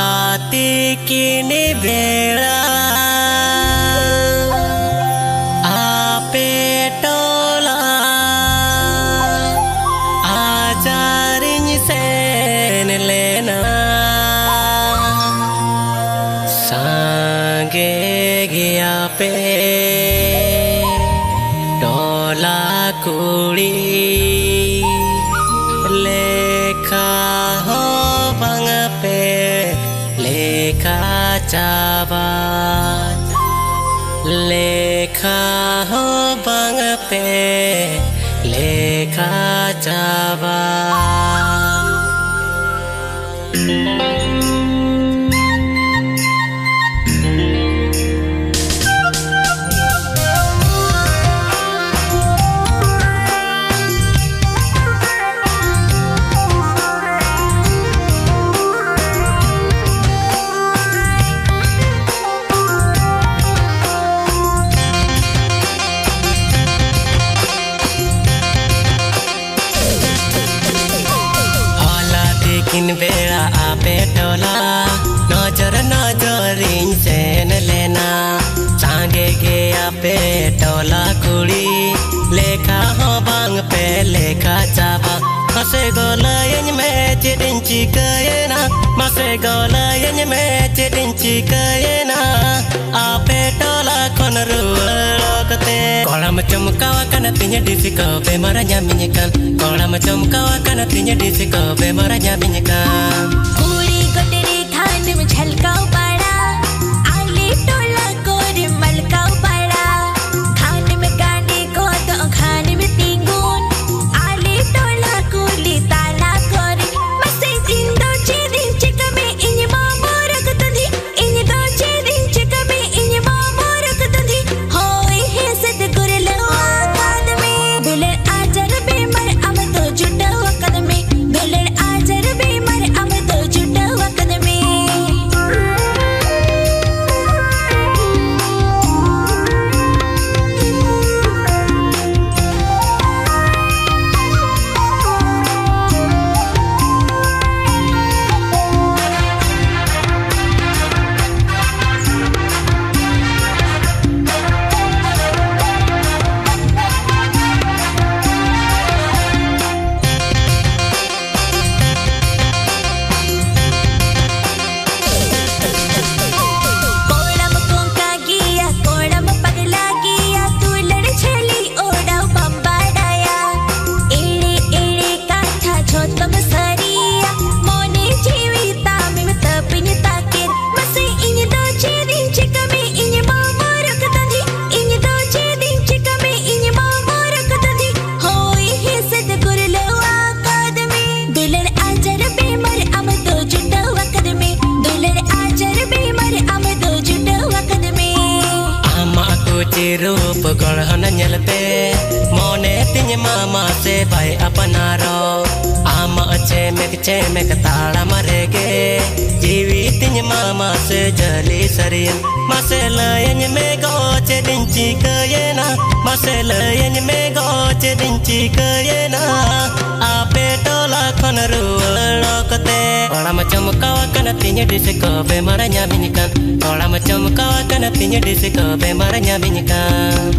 Holati kini bela ape tola ajarin sen lena sange gya pe tola kuri lekha ho bang pe lekha chaba lekha ho bang pe lekha chaba kin bela ape tola nojor nojorin sen lena sange ge ape tola kuri lekha ho bang pe lekha chaba mase golayen me chidin chikayena mase golayen me chidin chikayena ape tola kon ruwakte kolam chumkawa kana tinya disiko be maranya minyakan kolam chumkawa kana tinya disiko be maranya minyakan पूरी गटरी खान में झलकाओ पड़ा आले टोला कोरी मलकाओ पड़ा खान में गांडी को तो खान में तीगुन आले टोला कोली ताला कोरी मसे जिंदो चेदिन चिका में इन मामो रख तंदी इन दो चेदिन चिका में इन मामो रख तंदी होए है सद गुरलो आकाद में दुलर आजर बेमर अब तो जुटा वकद में दुलर आजर बेमर अब तो जुटा वकद में कोड़म कोंका गिया कोड़म पगला गिया तू लड़ छली ओडाव बम्बाडाया एड़े एड़े काठा छोतम सरिया मोने जीविता में तपिन ताकेर मसे इन दो चेदिन चिका में इन मामो रख तंदी इन दो चेदिन चिका में इन मामो रख तंदी होई है सद गुरलो आकाद में दुलर आजर बेमर अब तो जुटा वकद में दुलर आजर बेमर अब तो जुटा वकद में ama aku cirup golhana nyelte mone tinya mama se bai apanaro ama cemek tala marege jiwi tinya mama se jali sarian maselayan me go chedin chikayena maselayan me go chedin chikayena ape tola kon ruwakte ola macam kawa kana tinya disiko be maranya binyikan ola macam kawa kana tinya disiko be maranya binyikan